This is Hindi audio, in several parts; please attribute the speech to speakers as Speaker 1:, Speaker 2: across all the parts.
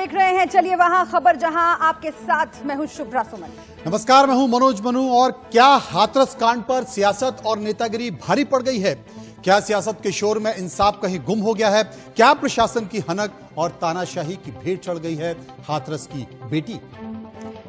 Speaker 1: देख रहे हैं चलिए वहां खबर जहां, आपके साथ मैं हूं शुभ्रा सुमन।
Speaker 2: नमस्कार, मैं हूं मनोज मनु। और क्या हाथरस कांड पर सियासत और नेतागिरी भारी पड़ गई है? क्या सियासत के शोर में इंसाफ कहीं गुम हो गया है? क्या प्रशासन की हनक और तानाशाही की भेंट चढ़ गई है हाथरस की बेटी?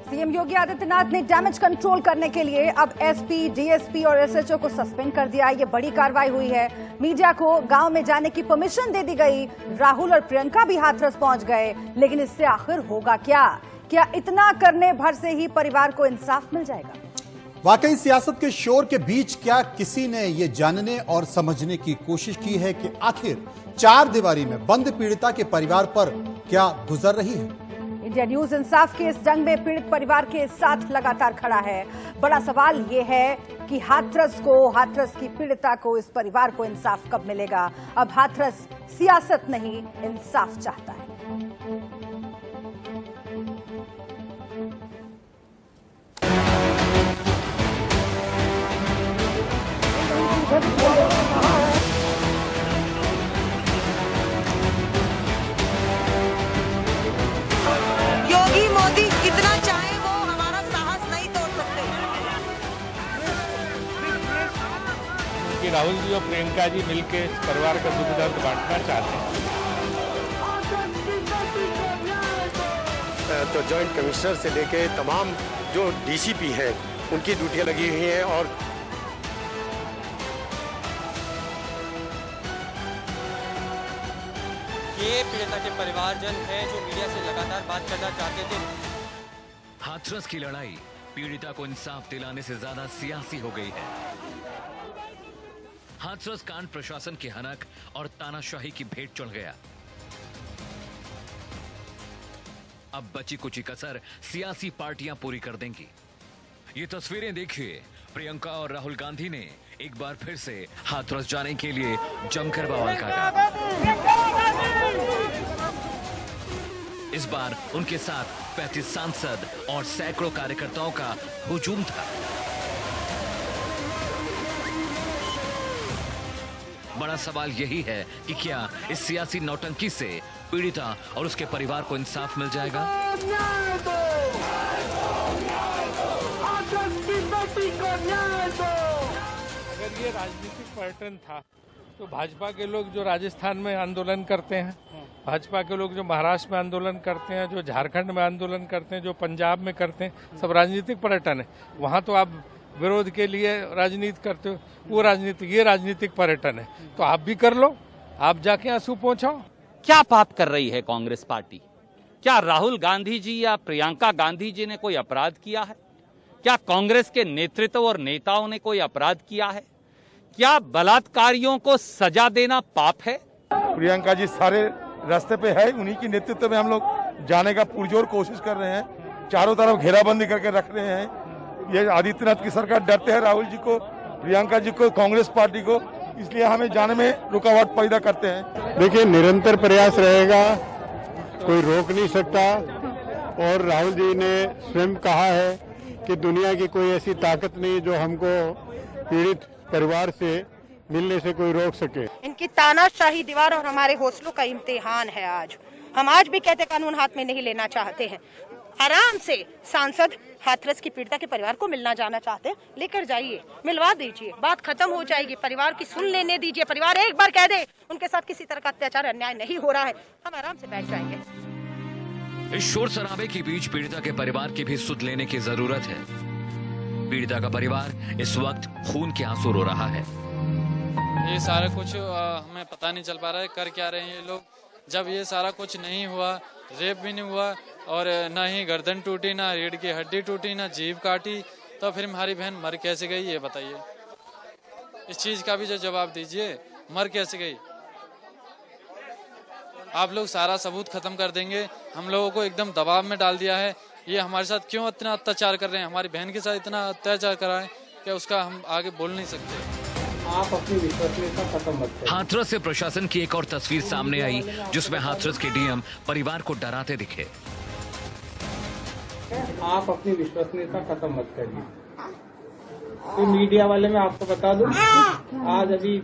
Speaker 1: सीएम योगी आदित्यनाथ ने डैमेज कंट्रोल करने के लिए अब एसपी, डीएसपी और एसएचओ को सस्पेंड कर दिया। ये बड़ी कार्रवाई हुई है। मीडिया को गांव में जाने की परमिशन दे दी गई। राहुल और प्रियंका भी हाथरस पहुंच गए, लेकिन इससे आखिर होगा क्या? क्या इतना करने भर से ही परिवार को इंसाफ मिल जाएगा?
Speaker 2: वाकई सियासत के शोर के बीच क्या किसी ने ये जानने और समझने की कोशिश की है कि आखिर चार दीवारी में बंद पीड़िता के परिवार पर क्या गुजर रही है?
Speaker 1: इंडिया न्यूज इंसाफ के इस जंग में पीड़ित परिवार के साथ लगातार खड़ा है। बड़ा सवाल ये है कि हाथरस की पीड़िता को, इस परिवार को इंसाफ कब मिलेगा? अब हाथरस सियासत नहीं, इंसाफ चाहता है।
Speaker 3: योगी मोदी कितना चाहे वो हमारा साहस नहीं तोड़ सकते।
Speaker 4: कि राहुल जी और प्रियंका जी मिलके इस परिवार का दुख दर्द बांटना चाहते हैं।
Speaker 5: तो जॉइंट कमिश्नर से लेके तमाम जो डीसीपी हैं उनकी ड्यूटियां लगी हुई हैं और
Speaker 6: ये पीड़िता के परिवारजन हैं जो मीडिया से लगातार बात करना चाहते थे।
Speaker 7: हाथरस की लड़ाई पीड़िता को इंसाफ दिलाने से ज्यादा सियासी हो गई है। हाथरस कांड प्रशासन की हनक और तानाशाही की भेंट चढ़ गया। अब बची कुची कसर सियासी पार्टियां पूरी कर देंगी। ये तस्वीरें देखिए, प्रियंका और राहुल गांधी ने एक बार फिर से हाथरस जाने के लिए जमकर बवाल काटा। इस बार उनके साथ 35 सांसद और सैकड़ों कार्यकर्ताओं का हुजूम था। बड़ा सवाल यही है कि क्या इस सियासी नौटंकी से पीड़िता और उसके परिवार को इंसाफ मिल जाएगा?
Speaker 4: अगर ये राजनीतिक पर्यटन था तो भाजपा के लोग जो राजस्थान में आंदोलन करते हैं, भाजपा के लोग जो महाराष्ट्र में आंदोलन करते हैं, जो झारखंड में आंदोलन करते हैं, जो पंजाब में करते हैं, सब राजनीतिक पर्यटन है। वहाँ तो आप विरोध के लिए राजनीति करते हो, वो राजनीतिक, ये राजनीतिक पर्यटन है। तो आप भी कर लो, आप जाके आंसू पहुंचाओ।
Speaker 8: क्या बात कर रही है कांग्रेस पार्टी? क्या राहुल गांधी जी या प्रियंका गांधी जी ने कोई अपराध किया है? क्या कांग्रेस के नेतृत्व और नेताओं ने कोई अपराध किया है? क्या बलात्कारियों को सजा देना पाप है?
Speaker 5: प्रियंका जी सारे रास्ते पे है, उन्हीं की नेतृत्व में हम लोग जाने का पुरजोर कोशिश कर रहे हैं। चारों तरफ घेराबंदी करके रख रहे हैं। ये आदित्यनाथ की सरकार डरते हैं राहुल जी को, प्रियंका जी को, कांग्रेस पार्टी को, इसलिए हमें जाने में रुकावट पैदा करते हैं।
Speaker 9: देखिए, निरंतर प्रयास रहेगा, कोई रोक नहीं सकता। और राहुल जी ने स्वयं कहा है कि दुनिया की कोई ऐसी ताकत नहीं जो हमको पीड़ित परिवार से मिलने से कोई रोक सके।
Speaker 3: इनकी तानाशाही दीवार और हमारे हौसलों का इम्तिहान है आज। हम आज भी कहते कानून हाथ में नहीं लेना चाहते हैं। आराम से सांसद हाथरस की पीड़िता के परिवार को मिलना जाना चाहते हैं, लेकर जाइए, मिलवा दीजिए, बात खत्म हो जाएगी। परिवार की सुन लेने दीजिए। परिवार एक बार कह दे उनके साथ किसी तरह का अत्याचार, अन्याय नहीं हो रहा है, हम आराम से बैठ जाएंगे।
Speaker 7: इस शोर शराबे के बीच पीड़िता के परिवार की भी सुध लेने की जरूरत है। पीड़िता का परिवार इस वक्त खून के आंसू रो रहा है।
Speaker 6: ये सारा कुछ हमें पता नहीं चल पा रहा है, कर क्या रहे हैं ये लोग। जब ये सारा कुछ नहीं हुआ, रेप भी नहीं हुआ और ना ही गर्दन टूटी, ना रीढ़ की हड्डी टूटी, ना जीभ काटी, तो फिर हमारी बहन मर कैसे गई ये बताइए। इस चीज का भी जो जवाब दीजिए, मर कैसे गई? आप लोग सारा सबूत खत्म कर देंगे, हम लोगों को एकदम दबाव में डाल दिया है। ये हमारे साथ क्यों इतना अत्याचार कर रहे हैं? हमारी बहन के साथ इतना अत्याचार करा है कि उसका हम आगे बोल नहीं सकते।
Speaker 10: आप अपनी विश्वसनीयता खत्म मत करें।
Speaker 7: हाथरस से प्रशासन की एक और तस्वीर सामने आई, जिसमें हाथरस के डीएम परिवार को डराते दिखे।
Speaker 10: आप अपनी विश्वसनीयता खत्म मत करिए। तो मीडिया वाले मैं आपको बता दूं, आज अभी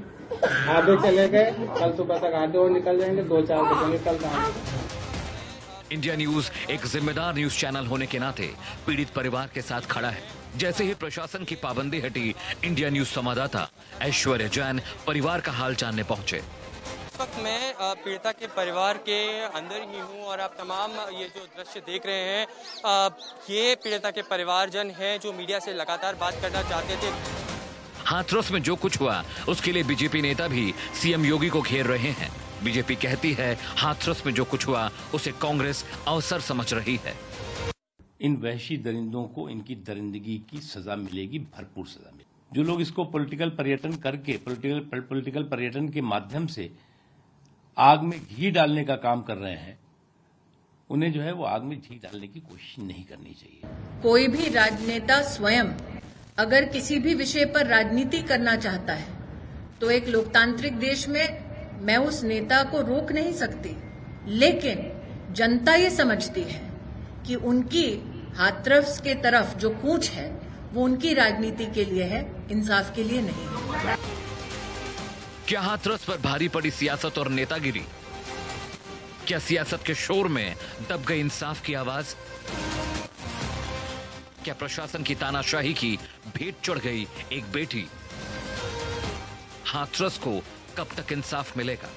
Speaker 10: आधे चले गए, कल सुबह तक आधे और निकल जाएंगे, 2-4 बजे निकल जाएंगे।
Speaker 7: इंडिया न्यूज एक जिम्मेदार न्यूज चैनल होने के नाते पीड़ित परिवार के साथ खड़ा है। जैसे ही प्रशासन की पाबंदी हटी, इंडिया न्यूज संवाददाता ऐश्वर्या जैन परिवार का हाल जानने पहुंचे।
Speaker 11: इस वक्त मैं पीड़िता के परिवार के अंदर ही हूं और आप तमाम ये जो दृश्य देख रहे हैं, ये पीड़िता के परिवारजन हैं जो मीडिया से लगातार बात करना चाहते थे।
Speaker 7: हाथरस में जो कुछ हुआ उसके लिए बीजेपी नेता भी सीएम योगी को घेर रहे हैं। बीजेपी कहती है हाथरस में जो कुछ हुआ उसे कांग्रेस अवसर समझ रही है।
Speaker 12: इन वहशी दरिंदों को इनकी दरिंदगी की सजा मिलेगी, भरपूर सजा मिलेगी। जो लोग इसको पॉलिटिकल पर्यटन करके पॉलिटिकल पर्यटन के माध्यम से आग में घी डालने का काम कर रहे हैं, उन्हें जो है वो आग में घी डालने की कोशिश नहीं करनी चाहिए।
Speaker 13: कोई भी राजनेता स्वयं अगर किसी भी विषय पर राजनीति करना चाहता है तो एक लोकतांत्रिक देश में मैं उस नेता को रोक नहीं सकती, लेकिन जनता ये समझती है कि उनकी हाथरस के तरफ जो कूच है वो उनकी राजनीति के लिए है, इंसाफ के लिए नहीं।
Speaker 7: क्या हाथरस पर भारी पड़ी सियासत और नेतागिरी? क्या सियासत के शोर में दब गई इंसाफ की आवाज? क्या प्रशासन की तानाशाही की भेंट चढ़ गई एक बेटी? हाथरस को कब तक इंसाफ मिलेगा?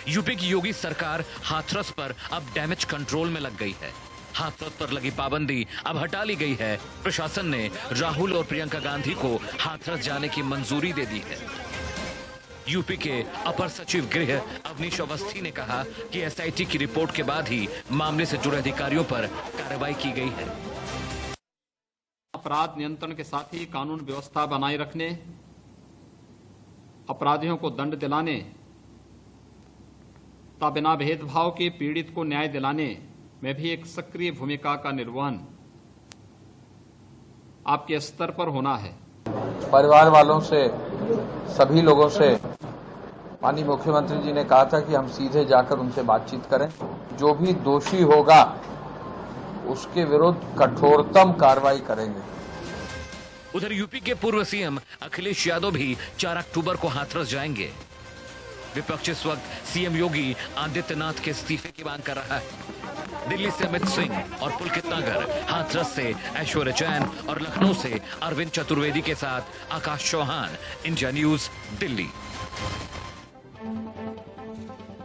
Speaker 7: यूपी की योगी सरकार हाथरस पर अब डैमेज कंट्रोल में लग गई है। हाथरस पर लगी पाबंदी अब हटा ली गई है। प्रशासन ने राहुल और प्रियंका गांधी को हाथरस जाने की मंजूरी दे दी है। यूपी के अपर सचिव गृह अवनीश अवस्थी ने कहा कि एसआईटी की रिपोर्ट के बाद ही मामले से जुड़े अधिकारियों पर कार्रवाई की गई है।
Speaker 14: अपराध नियंत्रण के साथ ही कानून व्यवस्था बनाए रखने, अपराधियों को दंड दिलाने तथा बिना भेदभाव के पीड़ित को न्याय दिलाने में भी एक सक्रिय भूमिका का निर्वहन आपके स्तर पर होना है।
Speaker 15: परिवार वालों से, सभी लोगों से माननीय मुख्यमंत्री जी ने कहा था कि हम सीधे जाकर उनसे बातचीत करें। जो भी दोषी होगा उसके विरुद्ध कठोरतम कार्रवाई करेंगे।
Speaker 7: उधर यूपी के पूर्व सीएम अखिलेश यादव भी 4 अक्टूबर को हाथरस जाएंगे। विपक्ष इस वक्त सीएम योगी आदित्यनाथ के इस्तीफे की मांग कर रहा है। दिल्ली से अमित सिंह और पुलकित नागर, हाथरस से ऐश्वर्या जैन और लखनऊ से अरविंद चतुर्वेदी के साथ आकाश चौहान, इंडिया न्यूज, दिल्ली।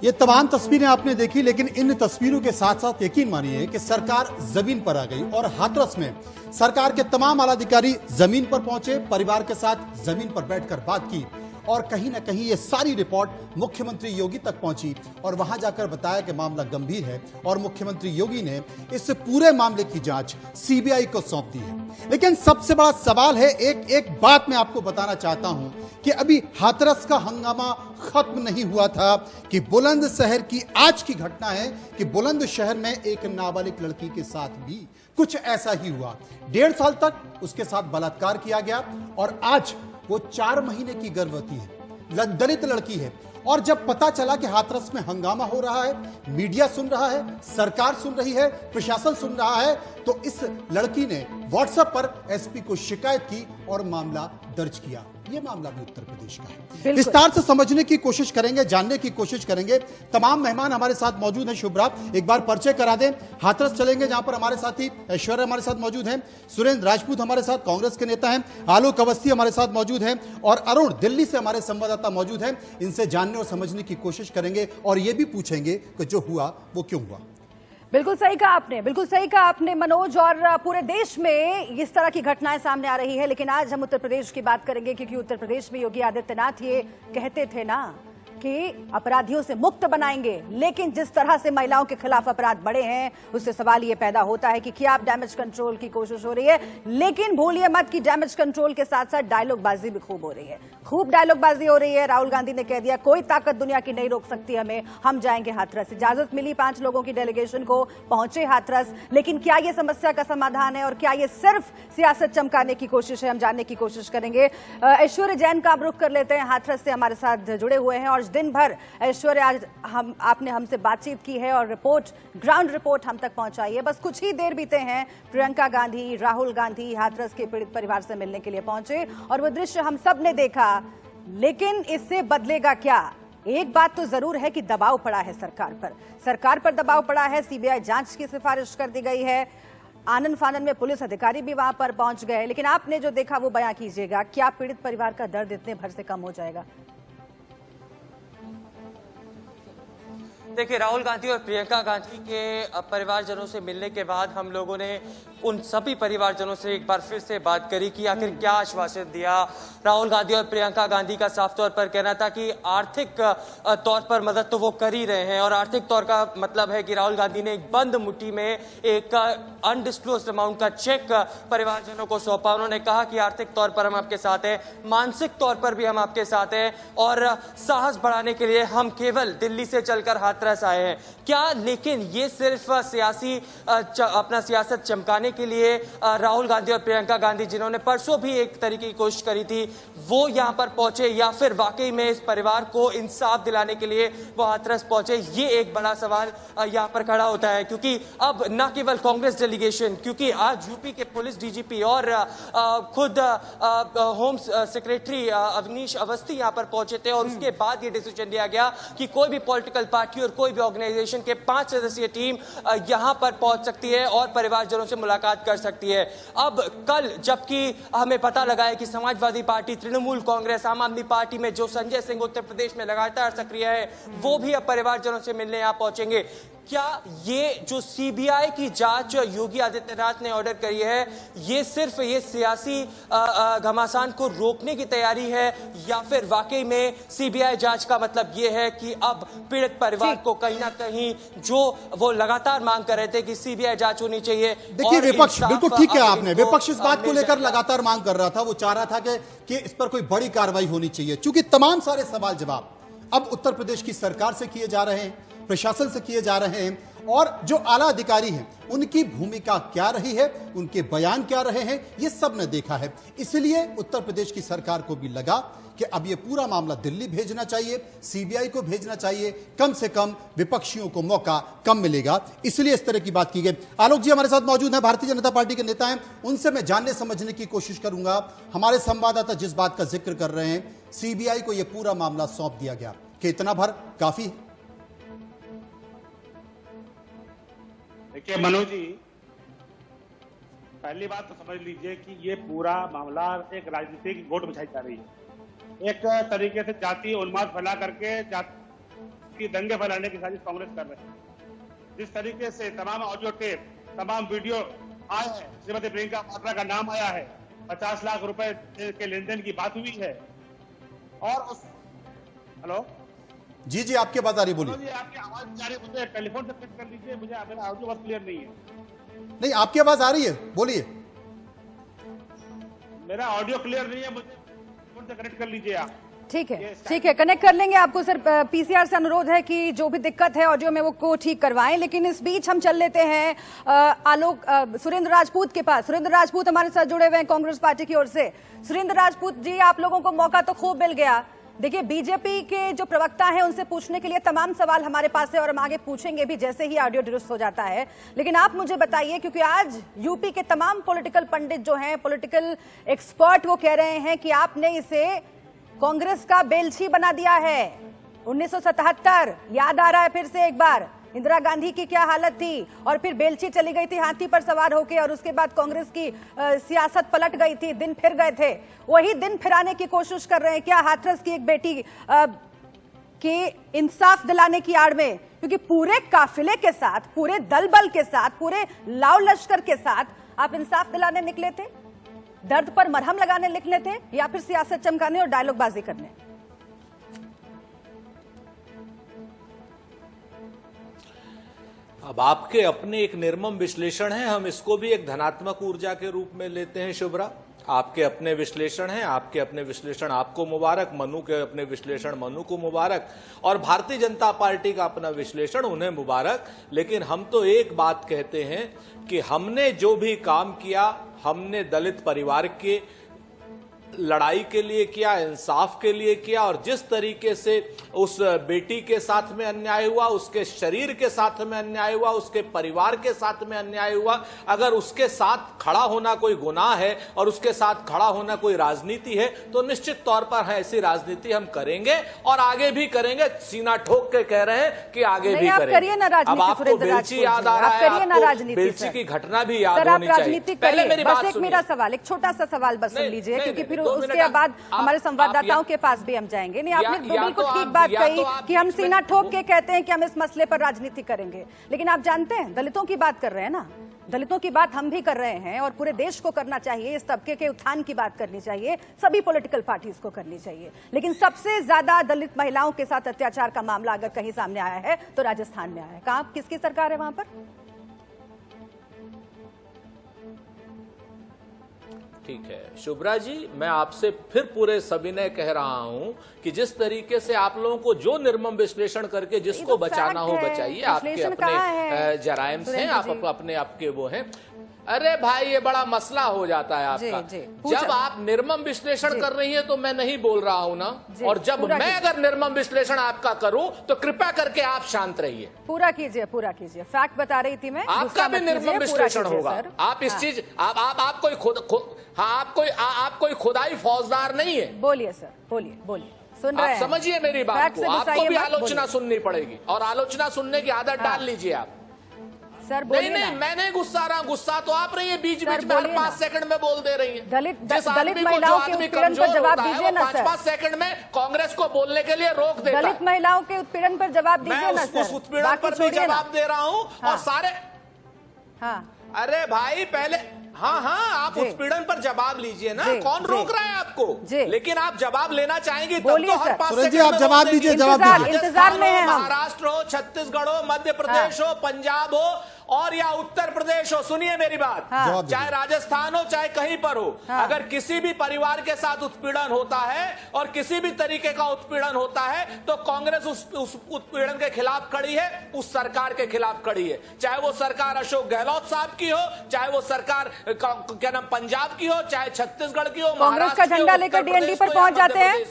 Speaker 2: ये तमाम तस्वीरें आपने देखी, लेकिन इन तस्वीरों के साथ साथ यकीन मानिए कि सरकार जमीन पर आ गई और हाथरस में सरकार के तमाम आला अधिकारी जमीन पर पहुंचे, परिवार के साथ जमीन पर बैठकर बात की और कहीं ना कहीं ये सारी रिपोर्ट मुख्यमंत्री योगी तक पहुंची और वहां जाकर बताया कि मामला गंभीर है और मुख्यमंत्री योगी ने इस पूरे मामले की जांच सीबीआई को सौंप दी है। लेकिन सबसे बड़ा सवाल है, एक बात मैं आपको बताना चाहता हूं कि अभी हाथरस का हंगामा खत्म नहीं हुआ था कि बुलंदशहर की आज की घटना है कि बुलंदशहर में एक नाबालिग लड़की के साथ भी कुछ ऐसा ही हुआ। 1.5 साल तक उसके साथ बलात्कार किया गया और आज वो 4 महीने की गर्भवती है, दलित लड़की है। और जब पता चला कि हाथरस में हंगामा हो रहा है, मीडिया सुन रहा है, सरकार सुन रही है, प्रशासन सुन रहा है, तो इस लड़की ने व्हाट्सएप पर एसपी को शिकायत की और मामला दर्ज किया। ये मामला भी उत्तर प्रदेश का है। विस्तार से समझने की कोशिश करेंगे, जानने की कोशिश करेंगे। तमाम मेहमान हमारे साथ मौजूद हैं। शुभ्रा, एक बार परिचय करा दें। हाथरस चलेंगे जहां पर हमारे साथी ऐश्वर्या हमारे साथ मौजूद हैं, सुरेंद्र राजपूत हमारे साथ कांग्रेस के नेता हैं, आलोक अवस्थी हमारे साथ मौजूद हैं और अरुण दिल्ली से हमारे संवाददाता मौजूद हैं। इनसे जानने और समझने की कोशिश करेंगे और ये भी पूछेंगे कि जो हुआ वो क्यों हुआ।
Speaker 1: बिल्कुल सही कहा आपने, बिल्कुल सही कहा आपने मनोज। और पूरे देश में इस तरह की घटनाएं सामने आ रही है, लेकिन आज हम उत्तर प्रदेश की बात करेंगे क्योंकि उत्तर प्रदेश में योगी आदित्यनाथ ये कहते थे ना कि अपराधियों से मुक्त बनाएंगे, लेकिन जिस तरह से महिलाओं के खिलाफ अपराध बढ़े हैं उससे सवाल ये पैदा होता है कि क्या आप डैमेज कंट्रोल की कोशिश हो रही है। लेकिन भूलिए मत कि डैमेज कंट्रोल के साथ साथ डायलॉगबाजी भी खूब हो रही है, खूब डायलॉगबाजी हो रही है। राहुल गांधी ने कह दिया कोई ताकत दुनिया की नहीं रोक सकती हमें, हम जाएंगे हाथरस। इजाजत मिली 5 लोगों की डेलीगेशन को, पहुंचे हाथरस। लेकिन क्या ये समस्या का समाधान है और क्या ये सिर्फ सियासत चमकाने की कोशिश है, हम जानने की कोशिश करेंगे। ऐश्वर्या जैन का आप रुख कर लेते हैं, हाथरस से हमारे साथ जुड़े हुए हैं और दिन भर ऐश्वर्या आपने हमसे बातचीत की है और ग्राउंड रिपोर्ट हम तक पहुंचाई है। बस कुछ ही देर बीते हैं, प्रियंका गांधी, राहुल गांधी हाथरस के पीड़ित परिवार से मिलने के लिए पहुंचे और वो दृश्य हम सब ने देखा। लेकिन इससे बदलेगा क्या? एक बात तो जरूर है कि दबाव पड़ा है सरकार पर दबाव पड़ा है। सीबीआई जांच की सिफारिश कर दी गई है। आनन फानन में पुलिस अधिकारी भी वहां पर पहुंच गए, लेकिन आपने जो देखा वो बयां कीजिएगा। क्या पीड़ित परिवार का दर्द इतने भर से कम हो जाएगा?
Speaker 11: देखिए, राहुल गांधी और प्रियंका गांधी के परिवारजनों से मिलने के बाद हम लोगों ने उन सभी परिवारजनों से एक बार फिर से बात करी कि आखिर क्या आश्वासन दिया। राहुल गांधी और प्रियंका गांधी का साफ तौर पर कहना था कि आर्थिक तौर पर मदद तो वो कर ही रहे हैं, और आर्थिक तौर का मतलब है कि राहुल गांधी ने एक बंद मुट्ठी में एक अनडिस्क्लोज्ड अमाउंट का चेक परिवारजनों को सौंपा। उन्होंने कहा कि आर्थिक तौर पर हम आपके साथ हैं, मानसिक तौर पर भी हम आपके साथ हैं, और साहस बढ़ाने के लिए हम केवल दिल्ली से चलकर हाथरस आए हैं। क्या लेकिन ये सिर्फ अपना सियासत चमकाने के लिए राहुल गांधी और प्रियंका गांधी, जिन्होंने परसों भी एक तरीके की कोशिश करी थी, वो यहां पर पहुंचे, या फिर वाकई में इस परिवार को इंसाफ दिलाने के लिए वो हाथरस पहुंचे? ये एक बड़ा सवाल यहां पर खड़ा होता है, क्योंकि अब न केवल कांग्रेस डेलीगेशन, क्योंकि आज यूपी के पुलिस डीजीपी और खुद होम सेक्रेटरी अवनीश अवस्थी यहां पर पहुंचे थे, और उसके बाद ये डिसीजन लिया गया कि कोई भी पॉलिटिकल पार्टी और कोई भी ऑर्गेनाइजेशन के 5 सदस्यीय टीम यहां पर पहुंच सकती है और परिवारजनों से मुलाकात कर सकती है। अब कल जबकि हमें पता लगा है कि समाजवादी पार्टी, तृणमूल कांग्रेस, आम आदमी पार्टी में जो संजय सिंह उत्तर प्रदेश में लगातार सक्रिय है, वो भी अब परिवारजनों से मिलने यहां पहुंचेंगे। क्या ये जो सीबीआई की जांच योगी आदित्यनाथ ने ऑर्डर करी है, ये सिर्फ ये सियासी घमासान को रोकने की तैयारी है, या फिर वाकई में सीबीआई जांच का मतलब ये है कि अब पीड़ित परिवार को कहीं ना कहीं जो वो लगातार मांग कर रहे थे कि सीबीआई जांच होनी चाहिए?
Speaker 2: देखिए, विपक्ष बिल्कुल ठीक है आपने, विपक्ष इस बात को लेकर लगातार मांग कर रहा था। वो चाह रहा था कि इस पर कोई बड़ी कार्रवाई होनी चाहिए, क्योंकि तमाम सारे सवाल जवाब अब उत्तर प्रदेश की सरकार से किए जा रहे हैं, प्रशासन से किए जा रहे हैं, और जो आला अधिकारी हैं उनकी भूमिका क्या रही है, उनके बयान क्या रहे हैं, ये सब ने देखा है। इसलिए उत्तर प्रदेश की सरकार को भी लगा कि अब ये पूरा मामला दिल्ली भेजना चाहिए, सीबीआई को भेजना चाहिए, कम से कम विपक्षियों को मौका कम मिलेगा, इसलिए इस तरह की बात की गई। आलोक जी हमारे साथ मौजूद हैं, भारतीय जनता पार्टी के नेता हैं, उनसे मैं जानने समझने की कोशिश करूंगा। हमारे संवाददाता जिस बात का जिक्र कर रहे हैं, सीबीआई को यह पूरा मामला सौंप दिया गया, कि इतना भर काफी है?
Speaker 16: देखिए मनोज जी, पहली बात तो समझ लीजिए कि ये पूरा मामला एक राजनीतिक वोट बिछाई जा रही है। एक तरीके से जातीय उन्माद फैला करके जाति दंगे फैलाने की साजिश कांग्रेस कर रहे हैं। जिस तरीके से तमाम ऑडियो टेप, तमाम वीडियो आए हैं, श्रीमती प्रियंका वाड्रा का नाम आया है, 50 लाख रुपए के लेन देन की बात हुई है, और उस हेलो
Speaker 2: जी जी आपकी बात आ रही, बोलिए।
Speaker 16: आपकी आवाज जा रही है, मुझे टेलीफोन से कनेक्ट कर लीजिए, मुझे मेरा ऑडियो बहुत क्लियर नहीं है।
Speaker 2: नहीं, आपकी आवाज आ रही है, बोलिए।
Speaker 16: मेरा ऑडियो क्लियर नहीं है, मुझे फोन से कनेक्ट कर लीजिए आप।
Speaker 1: ठीक है, कनेक्ट कर लेंगे आपको। सर, पीसीआर से अनुरोध है कि जो भी दिक्कत है ऑडियो में वो को ठीक करवाएं, लेकिन इस बीच हम चल लेते हैं आलोक सुरेंद्र राजपूत के पास। सुरेंद्र राजपूत हमारे साथ जुड़े हुए हैं कांग्रेस पार्टी की ओर से। सुरेंद्र राजपूत जी, आप लोगों को मौका तो खूब मिल गया। देखिए, बीजेपी के जो प्रवक्ता हैं उनसे पूछने के लिए तमाम सवाल हमारे पास है, और हम आगे पूछेंगे भी जैसे ही ऑडियो दुरुस्त हो जाता है। लेकिन आप मुझे बताइए, क्योंकि आज यूपी के तमाम पॉलिटिकल पंडित जो हैं, पॉलिटिकल एक्सपर्ट, वो कह रहे हैं कि आपने इसे कांग्रेस का बेलछी बना दिया है। 1977 याद आ रहा है फिर से एक बार, इंदिरा गांधी की क्या हालत थी, और फिर बेलछी चली गई थी हाथी पर सवार होकर, और उसके बाद कांग्रेस की सियासत पलट गई थी, दिन फिर गए थे। वही दिन फिराने की कोशिश कर रहे हैं क्या हाथरस की एक बेटी के इंसाफ दिलाने की आड़ में? क्योंकि पूरे काफिले के साथ, पूरे दल बल के साथ, पूरे लाव लश्कर के साथ आप इंसाफ दिलाने निकले थे, दर्द पर मरहम लगाने निकले थे, या फिर सियासत चमकाने और डायलॉगबाजी करने?
Speaker 17: अब आपके अपने एक निर्मम विश्लेषण है, हम इसको भी एक धनात्मक ऊर्जा के रूप में लेते हैं। शुभ्रा, आपके अपने विश्लेषण हैं, आपके अपने विश्लेषण आपको मुबारक, मनु के अपने विश्लेषण मनु को मुबारक, और भारतीय जनता पार्टी का अपना विश्लेषण उन्हें मुबारक। लेकिन हम तो एक बात कहते हैं कि हमने जो भी काम किया, हमने दलित परिवार के लड़ाई के लिए किया, इंसाफ के लिए किया, और जिस तरीके से उस बेटी के साथ में अन्याय हुआ, उसके शरीर के साथ में अन्याय हुआ, उसके परिवार के साथ में अन्याय हुआ, अगर उसके साथ खड़ा होना कोई गुनाह है और उसके साथ खड़ा होना कोई राजनीति है, तो निश्चित तौर पर ऐसी राजनीति हम करेंगे और आगे भी करेंगे। सीना ठोक के कह रहे हैं कि आगे भी करेंगे। अब आपको बेलची याद आ रहा है, आपको बेलची की घटना भी याद होनी चाहिए। पहले मेरी बात सुनिए।
Speaker 1: मेरा सवाल, एक छोटा सा सवाल बस सुन लीजिए, क्योंकि फिर उसके बाद हमारे संवाददाताओं के पास भी हम जाएंगे। नहीं, आपने बिल्कुल ठीक बात कही कि हम सीना ठोक के कहते हैं कि हम इस मसले पर राजनीति करेंगे, लेकिन आप जानते हैं दलितों की बात कर रहे हैं ना, दलितों की बात हम भी कर रहे हैं और पूरे देश को करना चाहिए, इस तबके के उत्थान की बात करनी चाहिए, सभी पॉलिटिकल पार्टीज को करनी चाहिए। लेकिन सबसे ज्यादा दलित महिलाओं के साथ अत्याचार का मामला अगर कहीं सामने आया है तो राजस्थान में आया है। कहां किसकी सरकार है वहां पर?
Speaker 17: ठीक है शुभ्रा जी, मैं आपसे फिर पूरे सविनय कह रहा हूं कि जिस तरीके से आप लोगों को जो निर्मम विश्लेषण करके जिसको बचाना हो बचाइए, आपके अपने जराइम्स हैं, आप अपने आपके वो हैं। अरे भाई ये बड़ा मसला हो जाता है आपका। जब आप निर्मम विश्लेषण कर रही हैं तो मैं नहीं बोल रहा हूं ना, और जब मैं अगर निर्मम विश्लेषण आपका करूं तो कृपया करके आप शांत रहिए।
Speaker 1: पूरा कीजिए, पूरा कीजिए। फैक्ट बता रही थी मैं,
Speaker 17: आपका भी निर्मम विश्लेषण होगा। आप इस चीज आप कोई आप कोई खुदाई फौजदार नहीं है।
Speaker 1: बोलिए सर, बोलिए बोलिए, सुन रहे हैं।
Speaker 17: आप समझिए मेरी बात को, आपको भी आलोचना सुननी पड़ेगी और आलोचना सुनने की आदत डाल लीजिए आप।
Speaker 1: सर
Speaker 17: नहीं, मैं नहीं गुस्सा रहा, गुस्सा तो आप रही है, बीच बीच में हर 5 सेकंड में बोल दे रही है।
Speaker 1: दलित महिलाओं के उत्पीड़न पर जवाब दीजिए ना सर।
Speaker 17: 5 सेकंड में कांग्रेस को बोलने के लिए रोक देता है।
Speaker 1: दलित महिलाओं के उत्पीड़न पर जवाब दीजिए ना सर।
Speaker 17: उस उत्पीड़न पर भी जवाब दे रहा हूँ और सारे। अरे भाई पहले हाँ आप उत्पीड़न पर जवाब लीजिए ना, कौन रोक रहा है आपको? लेकिन आप जवाब लेना चाहेंगे तब तो हर 5 सेकंड
Speaker 2: आप जवाब दीजिए, जवाब दीजिए।
Speaker 1: इंतजार में है हम।
Speaker 17: महाराष्ट्र हो, छत्तीसगढ़ हो, मध्य प्रदेश हो, पंजाब हो और या उत्तर प्रदेश हो, सुनिए मेरी बात, चाहे राजस्थान हो चाहे कहीं पर हो, अगर किसी भी परिवार के साथ उत्पीड़न होता है और किसी भी तरीके का उत्पीड़न होता है तो कांग्रेस उस उत्पीड़न के खिलाफ खड़ी है, उस सरकार के खिलाफ खड़ी है। चाहे वो सरकार अशोक गहलोत साहब की हो, चाहे वो सरकार क्या नाम पंजाब की हो, चाहे छत्तीसगढ़ की हो,
Speaker 1: कांग्रेस का झंडा लेकर डीएनडी पर पहुंच जाते हैं,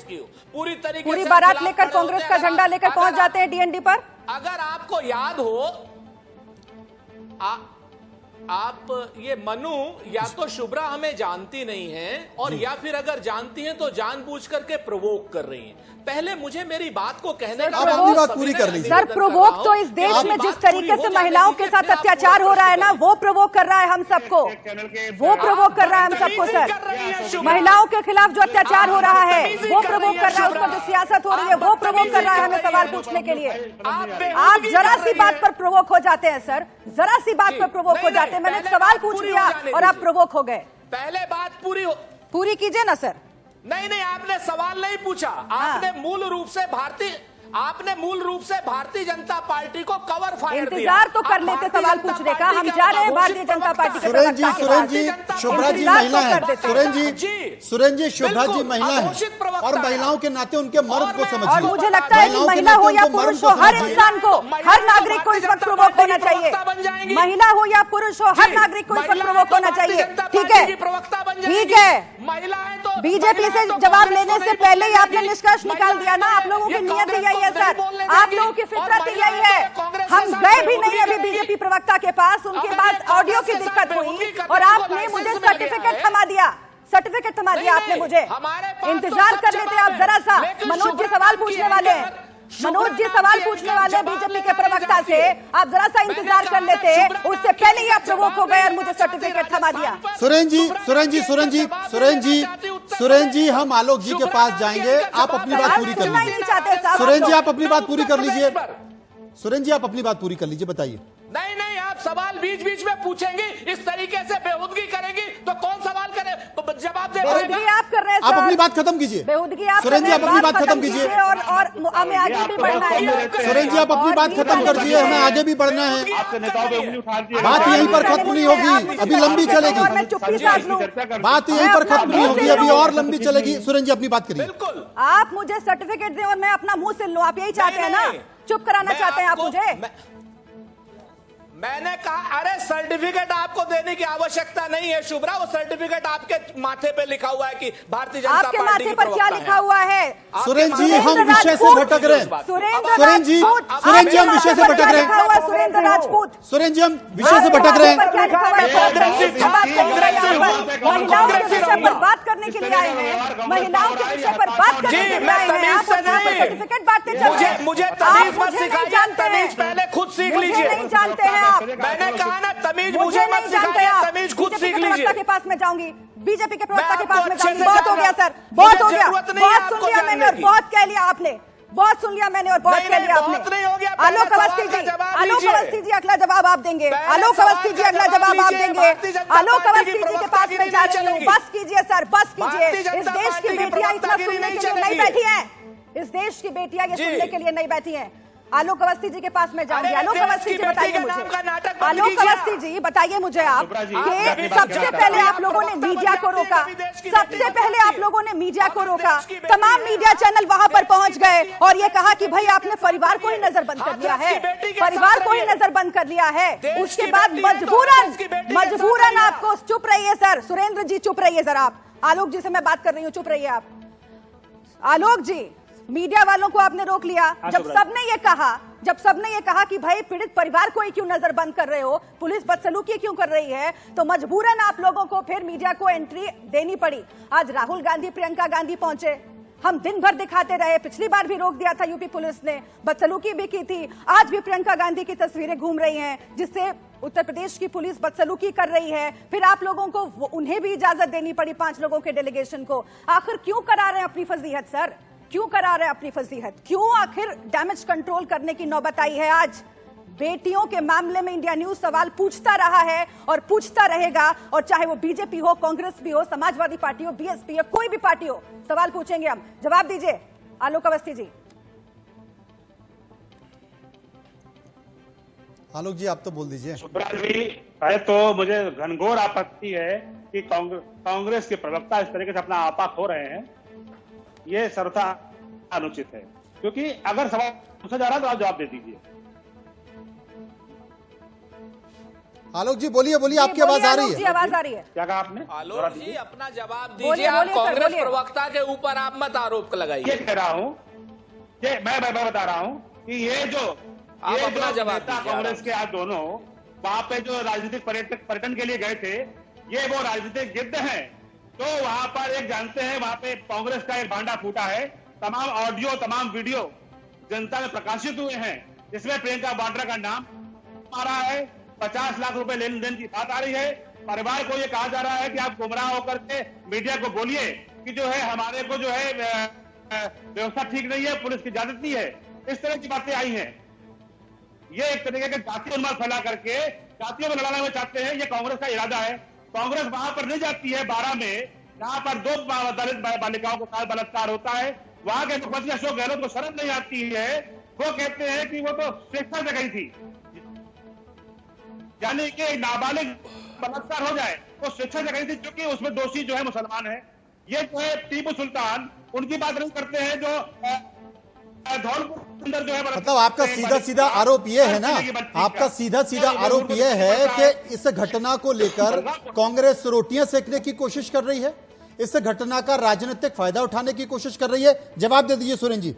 Speaker 17: पूरी तरीके
Speaker 1: पूरी बारात लेकर कांग्रेस का झंडा लेकर पहुंच जाते हैं डीएनडी पर।
Speaker 17: अगर आपको याद हो, आप ये मनु या तो शुभ्रा हमें जानती नहीं है और या फिर अगर जानती हैं तो जानबूझ करके प्रोवोक कर रही हैं। पहले मुझे मेरी बात को कहने का
Speaker 2: अपनी बात पूरी कर लीजिए।
Speaker 1: सर प्रोवोक तो इस देश में जिस तरीके से महिलाओं के साथ अत्याचार हो रहा है ना, वो प्रोवोक कर रहा है हम सबको, वो प्रोवोक कर रहा है हम सबको सर। महिलाओं के खिलाफ जो अत्याचार हो रहा है वो प्रोवोक कर रहा है, उस पर जो सियासत हो रही है वो प्रोवोक कर रहा है हमें सवाल पूछने के लिए। आप जरा सी बात पर प्रोवोक हो जाते हैं सर, जरा सी बात पर प्रोवोक हो जाते हैं। मैंने एक सवाल पूछ लिया और आप प्रोवोक हो गए।
Speaker 17: पहले बात
Speaker 1: पूरी कीजिए ना सर।
Speaker 17: नहीं, आपने सवाल नहीं पूछा, आपने मूल रूप से भारतीय जनता पार्टी को कवर फायर दिया।
Speaker 1: इंतजार तो कर लेते सवाल पूछने का, हम जा रहे हैं भारतीय जनता पार्टी के
Speaker 2: सुरेन जी शुभ्रा जी महिला है। सुरेन जी शुभ्रा जी महिला है और महिलाओं के नाते उनके मर्द को समझिए।
Speaker 1: और मुझे लगता है कि महिला हो या पुरुष हो, हर इंसान को, हर नागरिक को इस वक्त प्रोवोक होना चाहिए। महिला हो या पुरुष हो, हर नागरिक को इस वक्त प्रोवोक होना चाहिए। ठीक है, ठीक है। बीजेपी से जवाब लेने से पहले ही आपने निष्कर्ष निकाल दिया ना। आप लोगों की नियत यही है सर, आप लोगों की फितरत यही है। हम गए भी नहीं अभी बीजेपी प्रवक्ता के पास, उनके पास ऑडियो की दिक्कत हुई और आपने मुझे सर्टिफिकेट थमा दिया, सर्टिफिकेट थमा दिया आपने मुझे। इंतजार कर लेते आप जरा सा। मनोज जी सवाल पूछने वाले हैं, मनोज जी सवाल पूछने वाले बीजेपी के प्रवक्ता से, आप जरा सा इंतजार कर लेते, उससे पहले ही आप प्रवोक हो गए और मुझे सर्टिफिकेट थमा दिया।
Speaker 2: सुरेन जी हम आलोक जी के पास जाएंगे, आप अपनी बात पूरी कर लीजिए। सुरेन जी आप अपनी बात पूरी कर लीजिए। सुरेन जी आप अपनी बात पूरी कर लीजिए, बताइए।
Speaker 17: नहीं, आप सवाल बीच बीच में पूछेंगे, इस तरीके से बेहुदगी करेंगी तो कौन सवाल करे, जवाब दे
Speaker 1: पाएगा? आप कर रहे हैं,
Speaker 2: आप अपनी बात खत्म कीजिए।
Speaker 1: बेहुदगी आप
Speaker 2: सुरेन जी आप अपनी बात खत्म कीजिए
Speaker 1: और हमें आगे भी बढ़ना है।
Speaker 2: सुरेन जी आप अपनी बात खत्म कर दीजिए, हमें आगे भी बढ़ना है। बात यहीं पर खत्म नहीं होगी, अभी लंबी चलेगी। बात यहीं पर खत्म नहीं होगी, अभी और लंबी चलेगी। सुरेन जी अपनी बात करिए।
Speaker 1: आप मुझे सर्टिफिकेट दें और मैं अपना मुंह सिल लूं, आप यही चाहते हैं ना? चुप कराना चाहते हैं आप मुझे?
Speaker 17: मैंने कहा अरे सर्टिफिकेट आपको देने की आवश्यकता नहीं है शुभ्रा, वो सर्टिफिकेट आपके माथे पे लिखा हुआ है कि भारतीय जनता
Speaker 1: आपके
Speaker 17: पार्टी
Speaker 1: माथे पर क्या लिखा हुआ है?
Speaker 2: सुरेंद्र जी हम विषय से भटक रहे हैं। सुरेंद्र जी हम विषय से भटक रहे हैं।
Speaker 1: सुरेंद्र राजपूत,
Speaker 2: सुरेंद्र जी हम विषय से भटक रहे हैं।
Speaker 1: महिलाओं के विषय पर बात करने के लिए आए हैं, महिलाओं के विषय पर बात करने के लिए आए हैं। आप सर्टिफिकेट बांटते चल रहे हैं।
Speaker 17: मुझे तमीज मत सिखाइए, तमीज पहले खुद सीख लीजिए।
Speaker 1: नहीं जानते हैं आप,
Speaker 17: मैंने कहा ना तमीज मुझे मत सिखाइए, तमीज खुद सीख लीजिए।
Speaker 1: के पास में जाऊंगी, बीजेपी के प्रवक्ता के पास में जाऊंगी। बहुत हो गया सर, बहुत हो गया, बहुत सुन लिया मैंने और बहुत कह लिया आपने, बहुत सुन लिया मैंने और बहुत कह लिया आपने। आलोक अवस्थी जी, आलोक अवस्थी जी अगला जवाब आप देंगे। आलोक अवस्थी जी अगला जवाब आप देंगे। आलोक अवस्थी जी के पास में जा रही हूँ। बस कीजिए सर, बस कीजिए। इस देश की बेटियां इतना सुनने के लिए नहीं बैठी हैं। इस देश की बेटियां ये सुनने के लिए नहीं बैठी हैं। आलोक अवस्थी जी के पास में जाऊंगी। आलोक अवस्थी जी बताइए मुझे, आलोक अवस्थी जी बताइए मुझे आप कि सबसे पहले आप लोगों ने मीडिया को रोका, सबसे पहले आप लोगों ने मीडिया को रोका, तमाम मीडिया चैनल वहां पर पहुंच गए और ये कहा कि भाई आपने परिवार को ही नजरबंद कर लिया है, परिवार को ही नजरबंद कर लिया है। उसके बाद मजबूरन आपको चुप रहिए सर, सुरेंद्र जी चुप रहिए सर। आप आलोक जी से मैं बात कर रही हूँ, चुप रहिए आप। आलोक जी, मीडिया वालों को आपने रोक लिया जब सबने ये कहा कि भाई पीड़ित परिवार को ही क्यों नजरबंद कर रहे हो, पुलिस बदसलूकी क्यों कर रही है, तो मजबूरन आप लोगों को फिर मीडिया को एंट्री देनी पड़ी। आज राहुल गांधी, प्रियंका गांधी पहुंचे, हम दिन भर दिखाते रहे, पिछली बार भी रोक दिया था यूपी पुलिस ने, बदसलूकी भी की थी। आज भी प्रियंका गांधी की तस्वीरें घूम रही हैं जिससे उत्तर प्रदेश की पुलिस बदसलूकी कर रही है। फिर आप लोगों को उन्हें भी इजाजत देनी पड़ी, 5 लोगों के डेलीगेशन को। आखिर क्यों करा रहे हैं अपनी फजीहत सर, क्यों करा रहे हैं अपनी फजीहत? क्यों आखिर डैमेज कंट्रोल करने की नौबत आई है? आज बेटियों के मामले में इंडिया न्यूज सवाल पूछता रहा है और पूछता रहेगा, और चाहे वो बीजेपी हो, कांग्रेस भी हो, समाजवादी पार्टी हो, बीएसपी हो, कोई भी पार्टी हो, सवाल पूछेंगे हम। जवाब दीजिए आलोक अवस्थी जी।
Speaker 2: आलोक जी आप तो बोल दीजिए।
Speaker 16: सुब्रा जी, पहले तो मुझे घनघोर आपत्ति है कि कांग्रेस के प्रवक्ता इस तरीके से अपना आपा खो रहे हैं, ये सर्वथा अनुचित है। क्योंकि अगर सवाल पूछा जा रहा है तो आप जवाब दे दीजिए।
Speaker 2: आलोक जी बोलिए, बोलिए, आपकी आवाज आ रही है।
Speaker 1: आवाज आ रही है।
Speaker 16: क्या कहा आपने?
Speaker 17: आलोक जी अपना जवाब दीजिए। आप कांग्रेस प्रवक्ता के ऊपर आप मत आरोप लगाइए।
Speaker 16: ये कह रहा हूँ, मैं बता रहा हूँ कि ये जो
Speaker 17: अपना जवाब
Speaker 16: नेता कांग्रेस के आज दोनों वहां पे जो राजनीतिक पर्यटन के लिए गए थे, ये वो राजनीतिक गिद्ध हैं। तो वहां पर एक जानते हैं, वहां पे कांग्रेस का एक भांडा फूटा है। तमाम ऑडियो, तमाम वीडियो जनता में प्रकाशित हुए हैं, जिसमें प्रियंका वाड्रा का नाम आ रहा है। 50 लाख रुपए लेन देन की बात आ रही है। परिवार को ये कहा जा रहा है कि आप गुमराह होकर के मीडिया को बोलिए कि जो है हमारे को जो है व्यवस्था ठीक नहीं है, पुलिस की इजाजत नहीं है। इस तरह की बातें आई हैं। ये एक तरीके का जातीय उन्माद फैला करके जातियों में लड़ाना में चाहते हैं। ये कांग्रेस का इरादा है। कांग्रेस वहां पर नहीं जाती है 12 में, जहां पर 2 दलित बालिकाओं को साथ बलात्कार होता है। वहां के मुख्यमंत्री अशोक गहलोत को शर्म नहीं आती है। वो कहते हैं कि वो तो स्वेच्छा से गई थी, यानी कि नाबालिग बलात्कार हो जाए वो स्वेच्छा से गई थी, क्योंकि उसमें दोषी जो है मुसलमान है। ये जो है टीपू सुल्तान, उनकी बात नहीं करते हैं जो धौलपुर अंदर जो है।
Speaker 2: मतलब आपका सीधा आरोप ये है ना, आपका सीधा आरोप ये है कि इस घटना को लेकर कांग्रेस रोटियां सेकने की कोशिश कर रही है, इस घटना का राजनीतिक फायदा उठाने की कोशिश कर रही है। जवाब दे दीजिए सुरेंद्र जी।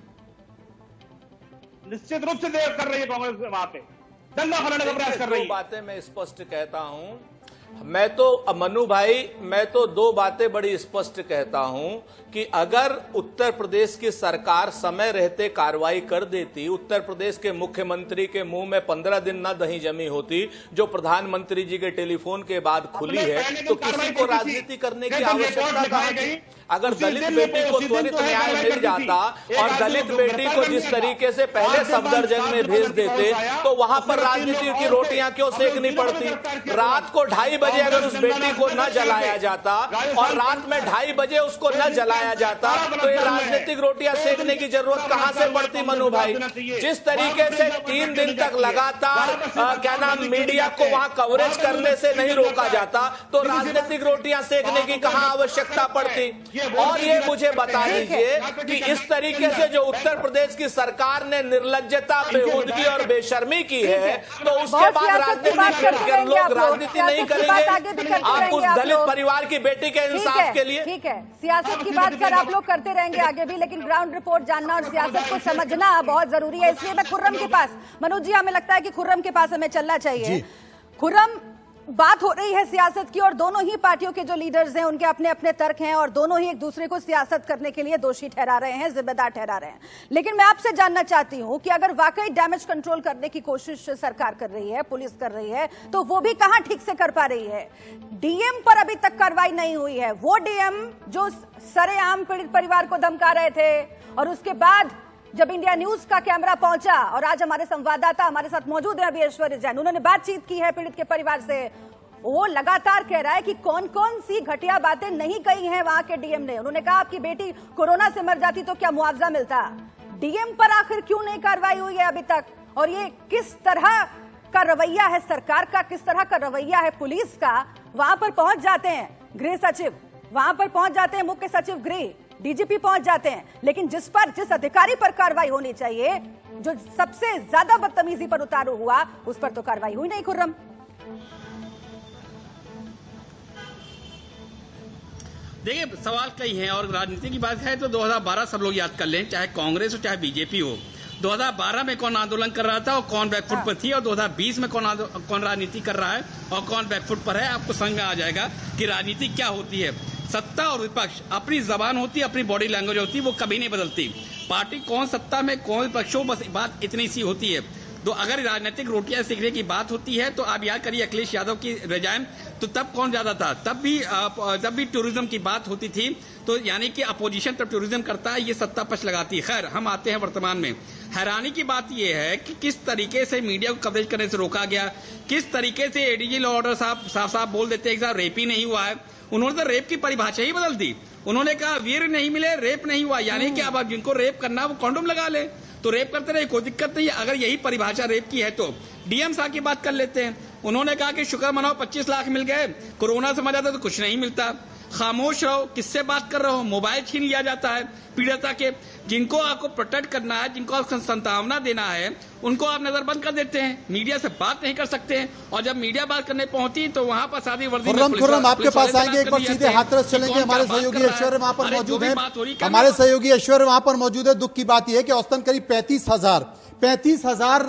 Speaker 16: निश्चित रूप से कर रही है कांग्रेस, वहां पे दंगा फैलाने का प्रयास कर रही है।
Speaker 17: बातें मैं स्पष्ट कहता हूं, मैं तो मनु भाई, मैं तो 2 बातें बड़ी स्पष्ट कहता हूं कि अगर उत्तर प्रदेश की सरकार समय रहते कार्रवाई कर देती, उत्तर प्रदेश के मुख्यमंत्री के मुंह में 15 दिन न दही जमी होती, जो प्रधानमंत्री जी के टेलीफोन के बाद खुली है, तो किसी को राजनीति करने की आवश्यकता कहां थी? अगर दलित बेटी को त्वरित न्याय मिल जाता और दलित बेटी को जिस तरीके से पहले सफदरजंग में भेज देते, तो वहां पर राजनीति की रोटियां क्यों सेकनी पड़ती? रात को 2:30 बजे अगर उस बेटी को न जलाया जाता और रात में 2:30 बजे उसको न जलाया जाता तो ये राजनीतिक रोटियां सेकने की जरूरत कहां से पड़ती मनु भाई। जिस तरीके से 3 दिन तक लगातार क्या नाम मीडिया को वहां कवरेज करने से नहीं रोका जाता तो राजनीतिक रोटियां सेकने की कहां आवश्यकता पड़ती। और ये मुझे बता दीजिए कि इस तरीके से जो उत्तर प्रदेश की सरकार ने निर्लज्जता, बेहूदगी और बेशर्मी की है तो उसके बाद लोग राजनीति नहीं करेंगे। आप उस दलित परिवार की बेटी के इंसाफ के लिए
Speaker 1: ठीक है, सियासत की बात सर आप लोग करते रहेंगे आगे भी, लेकिन ग्राउंड रिपोर्ट जानना और सियासत को समझना बहुत जरूरी है। इसलिए मैं खुर्रम के पास, मनोज जी हमें लगता है कि खुर्रम के पास हमें चलना चाहिए। खुर्रम, बात हो रही है सियासत की और दोनों ही पार्टियों के जो लीडर्स हैं उनके अपने अपने तर्क हैं और दोनों ही एक दूसरे को सियासत करने के लिए दोषी ठहरा रहे हैं, जिम्मेदार ठहरा रहे हैं। लेकिन मैं आपसे जानना चाहती हूं कि अगर वाकई डैमेज कंट्रोल करने की कोशिश सरकार कर रही है, पुलिस कर रही है, तो वो भी कहां ठीक से कर पा रही है। डीएम पर अभी तक कार्रवाई नहीं हुई है, वो डीएम जो सरेआम पीड़ित परिवार को धमका रहे थे और उसके बाद जब इंडिया न्यूज का कैमरा पहुंचा और आज हमारे संवाददाता हमारे साथ मौजूद है अभी ऐश्वर्य जैन, उन्होंने बातचीत की है पीड़ित के परिवार से, वो लगातार कह रहा है कि कौन कौन सी घटिया बातें नहीं कही हैं वहां के डीएम ने। उन्होंने कहा आपकी बेटी कोरोना से मर जाती तो क्या मुआवजा मिलता। डीएम पर आखिर क्यों नहीं कार्रवाई हुई है अभी तक, और ये किस तरह का रवैया है सरकार का, किस तरह का रवैया है पुलिस का। वहां पर पहुंच जाते हैं गृह सचिव, वहां पर पहुंच जाते हैं मुख्य सचिव गृह, डीजीपी पहुंच जाते हैं, लेकिन जिस अधिकारी पर कार्रवाई होनी चाहिए, जो सबसे ज्यादा बदतमीजी पर उतारू हुआ, उस पर तो कार्रवाई हुई नहीं। खुर्रम,
Speaker 18: देखिए सवाल कई हैं और राजनीति की बात है तो 2012 सब लोग याद कर लें, चाहे कांग्रेस हो चाहे बीजेपी हो। 2012 में कौन आंदोलन कर रहा था और कौन बैकफुट पर थी, और 2020 में कौन राजनीति कर रहा है और कौन बैकफुट पर है। आपको समझ में आ जाएगा कि राजनीति क्या होती है। सत्ता और विपक्ष अपनी जबान होती है, अपनी बॉडी लैंग्वेज होती है, वो कभी नहीं बदलती। पार्टी कौन सत्ता में कौन विपक्ष हो, बस बात इतनी सी होती है। तो अगर राजनीतिक रोटियां सीखने की बात होती है तो आप याद करिए अखिलेश यादव की रजायम, तो तब कौन ज्यादा था, तब भी टूरिज्म की बात होती थी। तो यानी कि अपोजिशन तब टूरिज्म करता है, ये सत्ता पक्ष लगाती है। खैर हम आते हैं वर्तमान में। हैरानी की बात यह है कि किस तरीके से मीडिया को कवरेज करने से रोका गया, किस तरीके से एडीजी लॉ ऑर्डर साहब साफ बोल देते हैं कि साहब रेप ही नहीं हुआ है। उन्होंने तो रेप की परिभाषा ही बदल दी। उन्होंने कहा वीर नहीं मिले, रेप नहीं हुआ, यानी कि अब जिनको रेप करना वो कॉन्डोम लगा ले, तो रेप करते रहे, कोई दिक्कत नहीं है। अगर यही परिभाषा रेप की है तो डीएम साहब की बात कर लेते हैं। उन्होंने कहा कि शुक्र मनाओ 25 लाख मिल गए, कोरोना से मर जाता तो कुछ नहीं मिलता। खामोश रहो, किससे बात कर रहे हो, मोबाइल छीन लिया जाता है पीड़िता के। जिनको आपको प्रोटेक्ट करना है, जिनको आपको संतावना देना है, उनको आप नजरबंद कर देते हैं, मीडिया से बात नहीं कर सकते हैं। और जब मीडिया बात करने पहुंची तो वहां पर सादी वर्दी
Speaker 2: खुर्रम आपके पास आएंगे, एक बार सीधे हाथरस चलेंगे। हमारे सहयोगी ऐश्वर्य वहां पर मौजूद है, हमारे सहयोगी ऐश्वर्य वहां पर मौजूद है। दुख की बात यह है कि औसतन करीब 35,000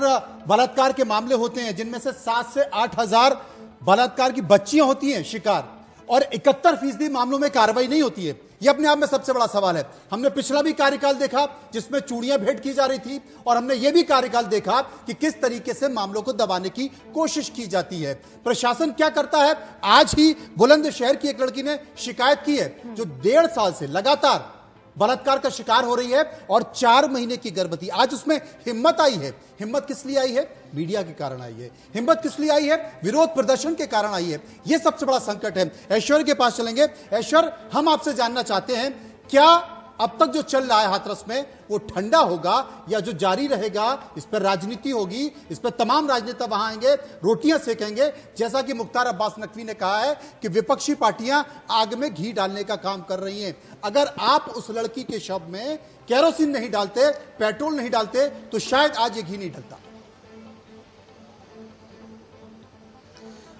Speaker 2: बलात्कार के मामले होते हैं, जिनमें से 7 से 8,000 बलात्कार की बच्चियां होती हैं शिकार, और 71% मामलों में कार्रवाई नहीं होती है। यह अपने आप में सबसे बड़ा सवाल है। हमने पिछला भी कार्यकाल देखा जिसमें चूड़ियां भेंट की जा रही थी, और हमने यह भी कार्यकाल देखा कि किस तरीके से मामलों को दबाने की कोशिश की जाती है। प्रशासन क्या करता है। आज ही बुलंदशहर की एक लड़की ने शिकायत की है जो 1.5 साल से लगातार बलात्कार का शिकार हो रही है और 4 महीने की गर्भवती। आज उसमें हिम्मत आई है। हिम्मत किस लिए आई है? मीडिया के कारण आई है। हिम्मत किस लिए आई है? विरोध प्रदर्शन के कारण आई है। यह सबसे बड़ा संकट है। ऐश्वर्य के पास चलेंगे। ऐश्वर्य, हम आपसे जानना चाहते हैं, क्या अब तक जो चल रहा है हाथरस में वो ठंडा होगा या जो जारी रहेगा इस पर राजनीति होगी, इस पर तमाम राजनेता वहां आएंगे, रोटियां सेकेंगे। जैसा कि मुख्तार अब्बास नकवी ने कहा है कि विपक्षी पार्टियां आग में घी डालने का काम कर रही हैं। अगर आप उस लड़की के शव में केरोसिन नहीं डालते, पेट्रोल नहीं डालते, तो शायद आज ये घी नहीं डलता।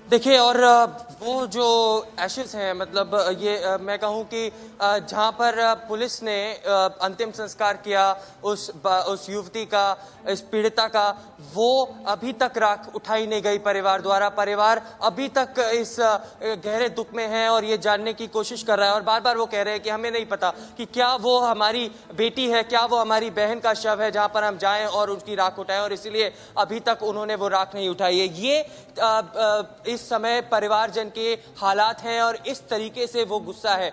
Speaker 11: देखिए, और वो जो एशेस हैं, मतलब ये मैं कहूँ कि जहाँ पर पुलिस ने अंतिम संस्कार किया उस युवती का, इस पीड़िता का, वो अभी तक राख उठाई नहीं गई परिवार द्वारा। परिवार अभी तक इस गहरे दुख में है और ये जानने की कोशिश कर रहा है, और बार बार वो कह रहे हैं कि हमें नहीं पता कि क्या वो हमारी बेटी है, क्या वो हमारी बहन का शव है जहाँ पर हम जाएं और उसकी राख उठाएं, और इसीलिए अभी तक उन्होंने वो राख नहीं उठाई है। ये इस समय परिवारजन के हालात हैं और इस तरीके से वो गुस्सा है।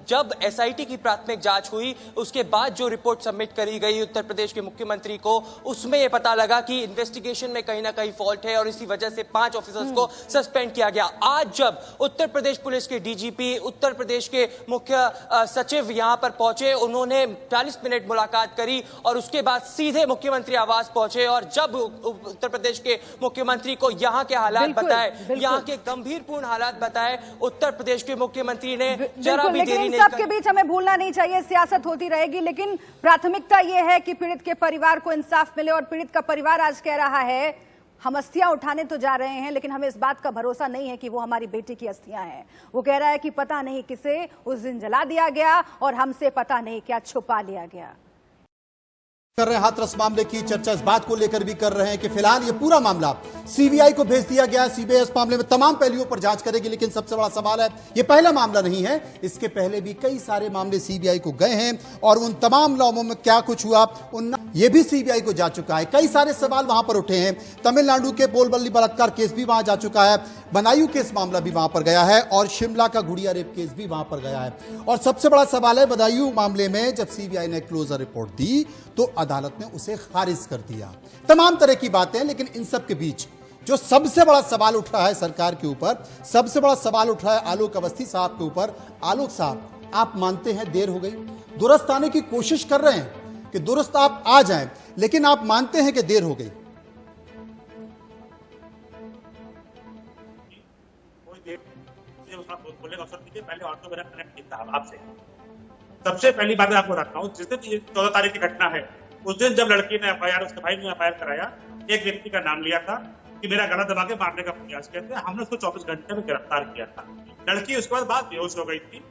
Speaker 11: जब एसआईटी की प्राथमिक जांच हुई उसके बाद जो रिपोर्ट सबमिट करी गई उत्तर प्रदेश के मुख्यमंत्री को, उसमें यह पता लगा कि इन्वेस्टिगेशन में कहीं ना कहीं फॉल्ट है और इसी वजह से 5 ऑफिसर्स को सस्पेंड किया गया। आज जब उत्तर प्रदेश पुलिस के डीजीपी, उत्तर प्रदेश के मुख्य सचिव यहां पर पहुंचे, उन्होंने 40 मिनट मुलाकात करी और उसके बाद सीधे मुख्यमंत्री आवास पहुंचे और जब उत्तर प्रदेश के मुख्यमंत्री को यहां के हालात बताए, यहां के गंभीरपूर्ण हालात बताए, उत्तर प्रदेश के मुख्यमंत्री ने जरा भी देरी नहीं
Speaker 1: सबके बीच हमें भूलना नहीं चाहिए, सियासत होती रहेगी, लेकिन प्राथमिकता यह है कि पीड़ित के परिवार को इंसाफ मिले। और पीड़ित का परिवार आज कह रहा है हम अस्थियां उठाने तो जा रहे हैं, लेकिन हमें इस बात का भरोसा नहीं है कि वो हमारी बेटी की अस्थियां हैं। वो कह रहा है कि पता नहीं किसे उस दिन जला दिया गया और हमसे पता नहीं क्या छुपा लिया गया।
Speaker 2: कर रहे हैं हाथरस मामले की चर्चा इस बात को लेकर भी कर रहे हैं कि फिलहाल ये पूरा मामला सीबीआई को भेज दिया गया है। सीबीआई इस मामले में तमाम पहलुओं पर जांच करेगी, लेकिन सबसे बड़ा सवाल है ये पहला मामला नहीं है, इसके पहले भी कई सारे मामले सीबीआई को गए हैं और उन तमाम मामलों में क्या कुछ हुआ ये भी सीबीआई को जा चुका है। कई सारे सवाल वहां पर उठे हैं। तमिलनाडु के बोलबल्ली बलात्कार केस भी वहां जा चुका है, बनायू केस मामला भी वहां पर गया है और शिमला का गुड़िया रेप केस भी वहां पर गया है। और सबसे बड़ा सवाल है बदायूं मामले में जब सीबीआई ने क्लोजर रिपोर्ट दी तो अदालत ने उसे खारिज कर दिया। तमाम तरह की बातें, लेकिन इन सब के बीच जो सबसे बड़ा सवाल उठ रहा है सरकार के ऊपर, सबसे बड़ा सवाल उठ रहा है आलोक अवस्थी साहब के ऊपर। आलोक साहब, आप मानते हैं देर हो गई, दुरुस्त आने की कोशिश कर रहे हैं कि दुरुस्त आप आ जाएं, लेकिन आप मानते हैं कि देर हो गई?
Speaker 16: पहले और तो मेरा कनेक्ट था आपसे। सबसे पहली बात मैं आपको रखता हूँ, जिस दिन 14 तारीख की घटना है उस दिन जब लड़की ने एफआईआर, उसके भाई ने एफआईआर कराया, एक व्यक्ति का नाम लिया था कि मेरा गला दबा के मारने का प्रयास किया था। हमने उसको 24 घंटे में गिरफ्तार किया था। लड़की उसके बाद बेहोश हो गई थी।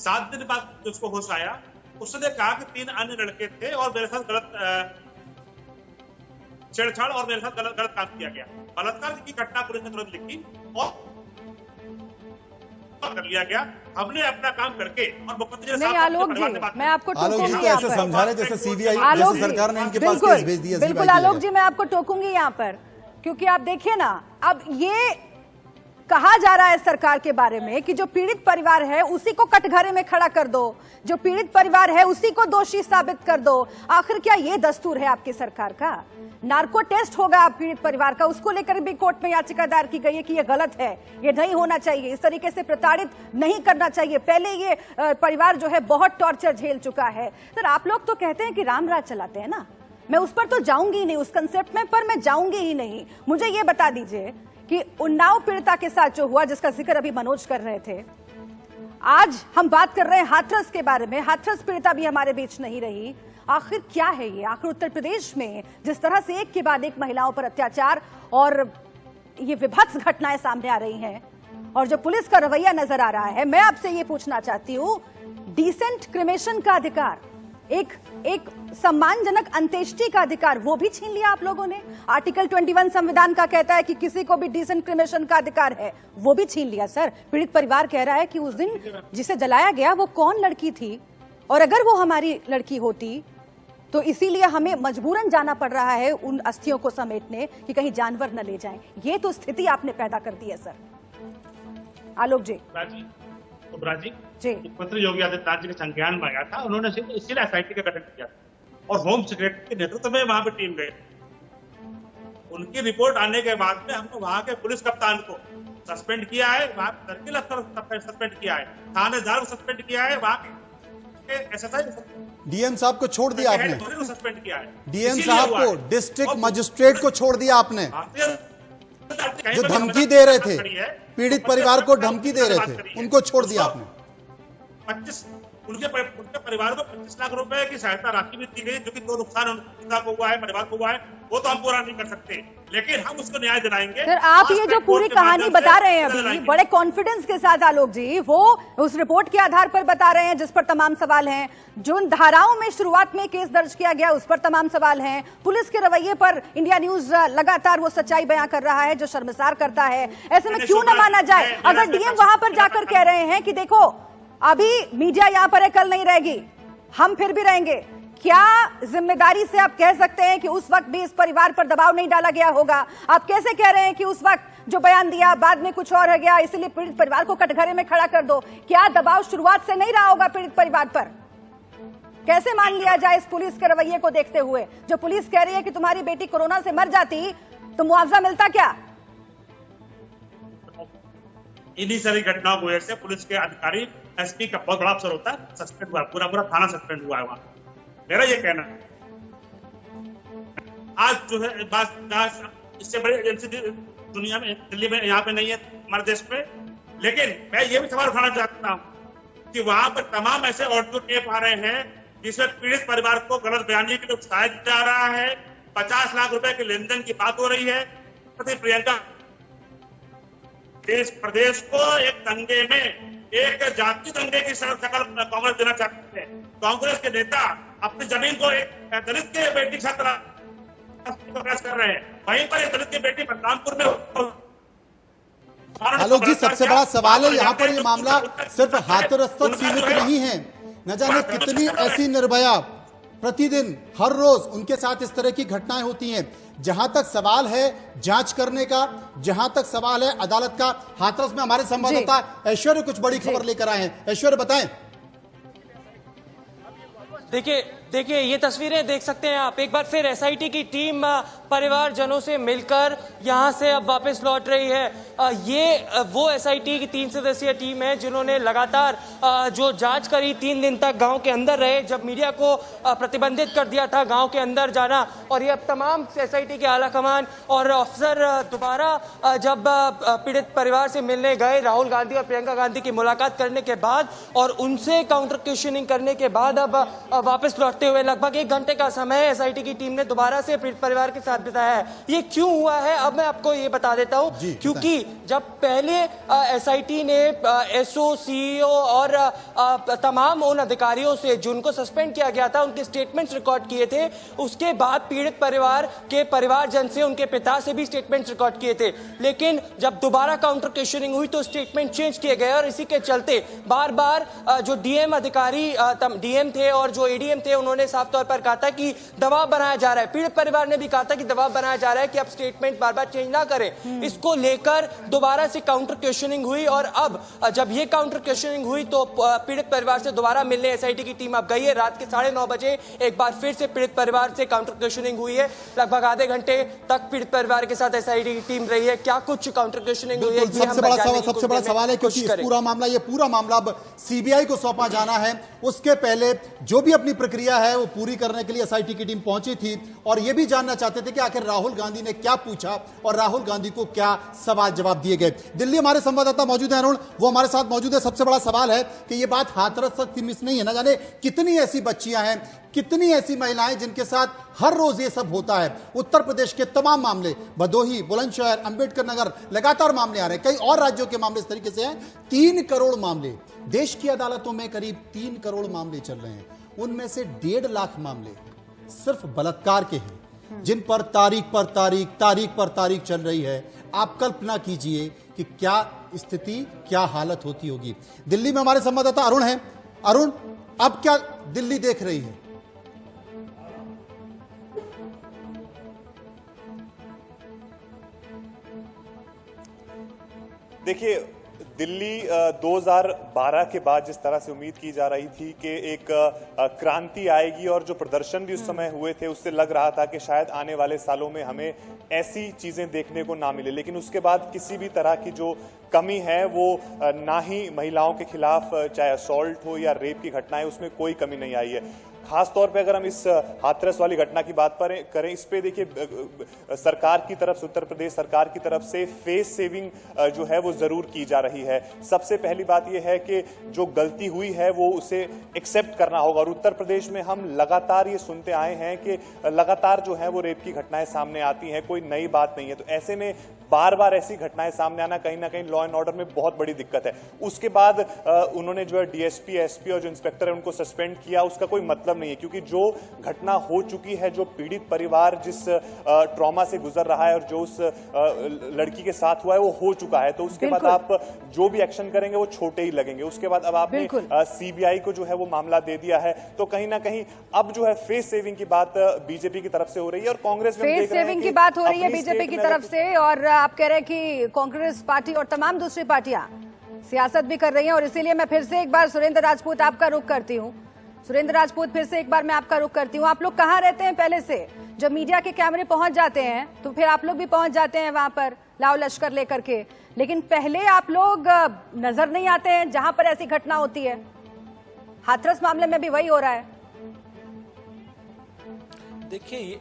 Speaker 16: 7 दिन बाद उसको होश आया, उसने कहा कि 3 अन्य लड़के थे और मेरे साथ गलत छेड़छाड़ और मेरे साथ गलत काम किया गया। बलात्कार की घटना पुलिस ने तुरंत लिखी और कर लिया गया। हमने अपना काम करके और मुख्यमंत्री
Speaker 1: नहीं, आलोक जी मैं आपको टोकूंगी
Speaker 2: ऐसे समझा रहे जैसे सीबीआई जैसे सरकार ने इनके पास केस भेज दिया।
Speaker 1: बिल्कुल आलोक जी, मैं आपको टोकूंगी यहाँ पर, क्योंकि आप देखिए ना, अब ये कहा जा रहा है सरकार के बारे में कि जो पीड़ित परिवार है उसी को कटघरे में खड़ा कर दो, जो पीड़ित परिवार है उसी को दोषी साबित कर दो। आखिर क्या ये दस्तूर है आपकी सरकार का? नार्को टेस्ट होगा पीड़ित परिवार का, उसको लेकर भी कोर्ट में याचिका दायर की गई है कि ये गलत है, ये नहीं होना चाहिए, इस तरीके से प्रताड़ित नहीं करना चाहिए। पहले ये परिवार जो है बहुत टॉर्चर झेल चुका है। सर, आप लोग तो कहते हैं कि राम राज चलाते हैं ना, मैं उस पर तो जाऊंगी ही नहीं, उस कंसेप्ट में पर मैं जाऊंगी ही नहीं। मुझे ये बता दीजिए कि उन्नाव पीड़िता के साथ जो हुआ, जिसका जिक्र अभी मनोज कर रहे थे, आज हम बात कर रहे हैं हाथरस के बारे में। हाथरस पीड़िता भी हमारे बीच नहीं रही। आखिर क्या है ये? आखिर उत्तर प्रदेश में जिस तरह से एक के बाद एक महिलाओं पर अत्याचार और ये विभत्स घटनाएं सामने आ रही हैं और जो पुलिस का रवैया नजर आ रहा है, मैं आपसे ये पूछना चाहती हूँ, डिसेंट क्रिमेशन का अधिकार, एक सम्मानजनक अंत्येष्टि का अधिकार, वो भी छीन लिया आप लोगों ने। आर्टिकल 21 संविधान का कहता है कि किसी को भी डिसेंट क्रिमेशन का अधिकार है, वो भी छीन लिया। सर, पीड़ित परिवार कह रहा है कि उस दिन जिसे जलाया गया वो कौन लड़की थी, और अगर वो हमारी लड़की होती तो इसीलिए हमें मजबूरन जाना पड़ रहा है उन अस्थियों को समेटने कि कहीं जानवर न ले जाएं। ये तो स्थिति आपने पैदा कर दी है सर। आलोक जी
Speaker 16: मुख्यमंत्री योगी आदित्यनाथ जी के संज्ञान में आया था, उन्होंने इसीलिए एसआईटी का गठन किया और होम सेक्रेटरी के नेतृत्व में वहां पे टीम गई। उनकी रिपोर्ट आने के बाद में हमने वहां के पुलिस कप्तान को सस्पेंड किया है, वहां सर्किल अफसर सस्पेंड किया है, थानेदार को सस्पेंड किया है, वहां के एसएसआई
Speaker 2: डीएम साहब को छोड़ दिया आपने,
Speaker 16: सस्पेंड किया है।
Speaker 2: डीएम साहब को, डिस्ट्रिक्ट मजिस्ट्रेट को छोड़ दिया आपने, जो धमकी दे रहे थे, पीड़ित परिवार को धमकी दे रहे थे, उनको छोड़ दिया आपने।
Speaker 16: 25 उनके परिवार को 25 लाख रुपए की सहायता राशि भी दी गई, जो कि जो नुकसान उनका को हुआ है, परिवार को हुआ है, वो तो हम पूरा नहीं कर सकते, लेकिन हम उसको न्याय दिलाएंगे।
Speaker 1: सर, आप ये जो पूरी कहानी बता रहे हैं अभी बड़े कॉन्फिडेंस के साथ आलोक जी, वो उस रिपोर्ट के आधार पर बता रहे हैं जिस पर तमाम सवाल हैं, जो धाराओं में शुरुआत में केस दर्ज किया गया उस पर तमाम सवाल हैं, पुलिस के रवैये पर इंडिया न्यूज लगातार वो सच्चाई बयां कर रहा है जो शर्मसार करता है। ऐसे में क्यों न माना जाए? अगर डीएम वहां पर जाकर कह रहे हैं कि देखो अभी मीडिया यहां पर है, कल नहीं रहेगी, हम फिर भी रहेंगे, क्या जिम्मेदारी से आप कह सकते हैं कि उस वक्त भी इस परिवार पर दबाव नहीं डाला गया होगा? आप कैसे कह रहे हैं कि उस वक्त जो बयान दिया, बाद में कुछ और हो गया, इसलिए पीड़ित परिवार को कटघरे में खड़ा कर दो। क्या दबाव शुरुआत से नहीं रहा होगा पीड़ित परिवार पर? कैसे मान लिया जाए इस पुलिस के रवैये को देखते हुए? जो पुलिस कह रही है कि तुम्हारी बेटी कोरोना से मर जाती तो मुआवजा मिलता क्या?
Speaker 16: इन्हीं सारी घटनाओं की वजह से पुलिस के अधिकारी, एसपी का बहुत बड़ा अफसर होता है, सस्पेंड हुआ, पूरा थाना सस्पेंड हुआ है वहां। मेरा ये कहना है, आज जो है इससे बड़ी एजेंसी दुनिया में, दिल्ली में, यहाँ पे नहीं है हमारे देश में। लेकिन मैं ये भी सवाल उठाना चाहता हूँ कि वहां पर तमाम ऐसे ऑडियो टेप आ रहे हैं जिसमें पीड़ित परिवार को गलत बयानी के लिए उकसाया जा रहा है। 50 लाख रुपए के लेन देन की बात हो रही है। प्रियंका देश प्रदेश को एक दंगे में, एक जाति दंगे की शक्ल कांग्रेस देना चाहते हैं। कांग्रेस के नेता अपनी जमीन को एक दलित के बेटी के साथ प्रयास कर रहे हैं। वहीं पर एक दलित की बेटी बलरामपुर में।
Speaker 2: आलोक जी, सबसे बड़ा सवाल है यहाँ पर ये मामला सिर्फ हाथरस तक सीमित नहीं है। न जाने कितनी ऐसी निर्भया प्रतिदिन हर रोज उनके साथ इस तरह की घटनाएं होती हैं। जहां तक सवाल है जांच करने का, जहां तक सवाल है अदालत का, हाथरस में हमारे संवाददाता ऐश्वर्य कुछ बड़ी खबर लेकर आए हैं। ऐश्वर्य, बताएं।
Speaker 11: देखिए ये तस्वीरें देख सकते हैं आप। एक बार फिर एसआईटी की टीम परिवारजनों से मिलकर यहां से अब वापस लौट रही है। ये वो एसआईटी की 3 सदस्यीय टीम है जिन्होंने लगातार जो जांच करी, 3 दिन तक गांव के अंदर रहे, जब मीडिया को प्रतिबंधित कर दिया था गांव के अंदर जाना। और ये अब तमाम एसआईटी के आला कमान और अफसर दोबारा जब पीड़ित परिवार से मिलने गए, राहुल गांधी और प्रियंका गांधी की मुलाकात करने के बाद और उनसे काउंटर क्वेश्चनिंग करने के बाद अब वापस लौटते हुए लगभग 1 घंटे का समय एसआईटी की टीम ने दोबारा से पीड़ित परिवार के साथ बिताया है। ये क्यों हुआ है अब मैं आपको ये बता देता हूं, क्योंकि जब पहले एसआईटी ने एसओ, सीईओ और तमाम उन अधिकारियों से जिनको सस्पेंड किया गया था उनके स्टेटमेंट्स रिकॉर्ड किए थे, उसके बाद पीड़ित परिवार के परिवारजन से, उनके पिता से भी स्टेटमेंट्स रिकॉर्ड किए थे। लेकिन जब दोबारा काउंटर क्वेश्चनिंग हुई तो स्टेटमेंट चेंज किए गए और इसी के चलते बार बार जो डीएम अधिकारी, डीएम थे और जो एडीएम थे, उन्होंने साफ तौर पर कहा था कि दबाव बनाया जा रहा है। पीड़ित परिवार ने भी कहा था कि दबाव बनाया जा रहा है कि अब स्टेटमेंट बार बार चेंज ना करें। इसको लेकर दोबारा से काउंटर क्वेश्चनिंग हुई और अब जब ये काउंटर क्वेश्चनिंग हुई तो पीड़ित परिवार से दोबारा मिलने एसआईटी की टीम अब गई है। रात के 9:30 बजे एक बार फिर से पीड़ित परिवार से काउंटर क्वेश्चनिंग हुई है। लगभग आधे घंटे तक पीड़ित परिवार के साथ एसआईटी की टीम रही है। क्या कुछ काउंटर क्वेश्चनिंग हुई है?
Speaker 2: सबसे बड़ा सवाल है, क्योंकि ये पूरा मामला अब सीबीआई को सौंपा जाना है। उसके पहले जो भी अपनी प्रक्रिया है वो पूरी करने के लिए एसआईटी की टीम पहुंची थी और ये भी जानना चाहते थे कि आखिर राहुल गांधी ने क्या पूछा और राहुल गांधी को क्या सवाल जवाब दिए गए। दिल्ली हमारे संवाददाता मौजूद हैं अरुण, वो हमारे साथ मौजूद है। सबसे बड़ा सवाल है कि ये बात हाथरस तक सीमित नहीं है। ना जाने कितनी ऐसी बच्चियां हैं, कितनी ऐसी महिलाएं जिनके साथ हर रोज ये सब होता है। उत्तर प्रदेश के तमाम मामले, भदोही, बुलंदशहर, अंबेडकर नगर, लगातार मामले आ रहे हैं। कई और राज्यों के मामले इस तरीके से हैं। 3 करोड़ मामले देश की अदालतों में, करीब 3 करोड़ मामले चल रहे हैं। उनमें से 1.5 लाख मामले सिर्फ बलात्कार के हैं, जिन पर तारीख पर तारीख चल रही है। आप कल्पना कीजिए कि क्या स्थिति, क्या हालत होती होगी। दिल्ली में हमारे संवाददाता अरुण हैं। अरुण, अब क्या दिल्ली देख रही है?
Speaker 19: देखिए, दिल्ली 2012 के बाद जिस तरह से उम्मीद की जा रही थी कि एक क्रांति आएगी और जो प्रदर्शन भी उस समय हुए थे उससे लग रहा था कि शायद आने वाले सालों में हमें ऐसी चीजें देखने को ना मिले, लेकिन उसके बाद किसी भी तरह की जो कमी है वो ना ही महिलाओं के खिलाफ चाहे असॉल्ट हो या रेप की घटनाएं, उसमें कोई कमी नहीं आई है। खास तौर पे अगर हम इस हाथरस वाली घटना की बात करें, इस पे देखिए सरकार की तरफ से, उत्तर प्रदेश सरकार की तरफ से फेस सेविंग जो है वो जरूर की जा रही है। सबसे पहली बात यह है कि जो गलती हुई है वो उसे एक्सेप्ट करना होगा। और उत्तर प्रदेश में हम लगातार ये सुनते आए हैं कि लगातार जो है वो रेप की घटनाएं सामने आती हैं, कोई नई बात नहीं है। तो ऐसे में बार बार ऐसी घटनाएं सामने आना कहीं ना कहीं लॉ एंड ऑर्डर में बहुत बड़ी दिक्कत है। उसके बाद उन्होंने जो है डीएसपी, एसपी और जो इंस्पेक्टर है उनको सस्पेंड किया, उसका कोई मतलब मतलब नहीं है, क्योंकि जो घटना हो चुकी है, जो पीड़ित परिवार जिस ट्रॉमा से गुजर रहा है और जो उस लड़की के साथ हुआ है वो हो चुका है, तो उसके बाद आप जो भी एक्शन करेंगे वो छोटे ही लगेंगे। उसके बाद अब आपने सीबीआई को जो है वो मामला दे दिया है, तो कहीं ना कहीं अब जो है फेस सेविंग की बात बीजेपी की तरफ से हो रही है और कांग्रेस में
Speaker 1: फेस सेविंग की बात हो रही है बीजेपी की तरफ से, और आप कह रहे हैं कि कांग्रेस पार्टी और तमाम दूसरी पार्टियां सियासत भी कर रही हैं। और इसीलिए मैं फिर से एक बार सुरेंद्र राजपूत आपका रुख करती हूँ। सुरेंद्र राजपूत, फिर से एक बार मैं आपका रुख करती हूँ। आप लोग कहाँ रहते हैं पहले से? जब मीडिया के कैमरे पहुंच जाते हैं तो फिर आप लोग भी पहुंच जाते हैं वहां पर लाओ लश्कर लेकर के, लेकिन पहले आप लोग नजर नहीं आते हैं जहां पर ऐसी घटना होती है। हाथरस मामले में भी वही हो रहा है।
Speaker 17: देखिए,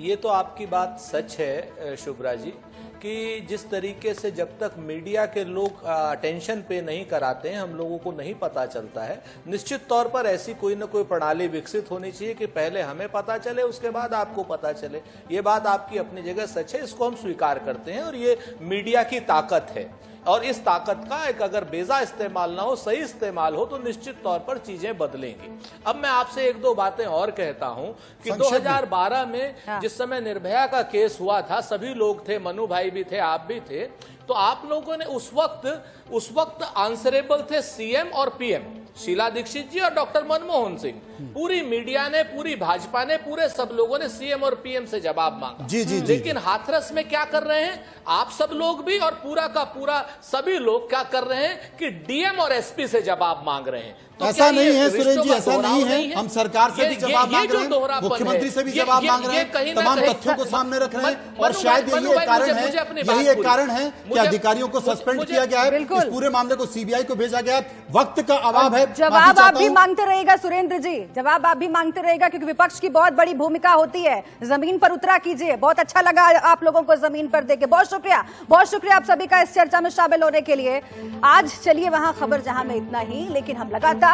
Speaker 17: ये तो आपकी बात सच है शुभ्रा जी, कि जिस तरीके से जब तक मीडिया के लोग अटेंशन पे नहीं कराते हैं, हम लोगों को नहीं पता चलता है। निश्चित तौर पर ऐसी कोई ना कोई प्रणाली विकसित होनी चाहिए कि पहले हमें पता चले, उसके बाद आपको पता चले। ये बात आपकी अपनी जगह सच है, इसको हम स्वीकार करते हैं और ये मीडिया की ताकत है। और इस ताकत का एक अगर बेजा इस्तेमाल ना हो, सही इस्तेमाल हो, तो निश्चित तौर पर चीजें बदलेंगी। अब मैं आपसे एक दो बातें और कहता हूं कि 2012 में जिस समय निर्भया का केस हुआ था, सभी लोग थे, मनु भाई भी थे, आप भी थे, तो आप लोगों ने उस वक्त आंसरेबल थे सीएम और पीएम, शीला दीक्षित जी और डॉक्टर मनमोहन सिंह। पूरी मीडिया ने, पूरी भाजपा ने, पूरे सब लोगों ने सीएम और पीएम से जवाब मांगा। लेकिन हाथरस में क्या कर रहे हैं आप सब लोग भी और पूरा का पूरा सभी लोग क्या कर रहे हैं कि डीएम और एसपी से जवाब मांग रहे हैं। तो
Speaker 2: ऐसा नहीं है सुरेश जी, ऐसा नहीं है। हम सरकार से भी जवाब मांग रहे हैं, मुख्यमंत्री से भी जवाब मांग रहे हैं, तमाम तथ्यों को सामने रख रहे हैं। और शायद यही एक कारण है कि अधिकारियों को सस्पेंड किया गया है, इस पूरे मामले को सीबीआई को भेजा गया है। वक्त का अभाव है।
Speaker 1: जवाब आप भी मांगते रहेगा सुरेंद्र जी, जवाब आप भी मांगते रहेगा, क्योंकि विपक्ष की बहुत बड़ी भूमिका होती है। जमीन पर उतरा कीजिए। बहुत अच्छा लगा आप लोगों को जमीन पर देके, बहुत शुक्रिया आप सभी का इस चर्चा में शामिल होने के लिए। आज चलिए वहां खबर जहां में इतना ही, लेकिन हम लगातार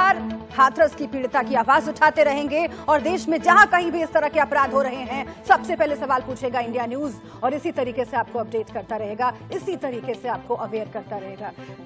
Speaker 1: हाथरस की पीड़िता की आवाज उठाते रहेंगे और देश में जहां कहीं भी इस तरह के अपराध हो रहे हैं, सबसे पहले सवाल पूछेगा इंडिया न्यूज और इसी तरीके से आपको अपडेट करता रहेगा, इसी तरीके से आपको अवेयर करता रहेगा।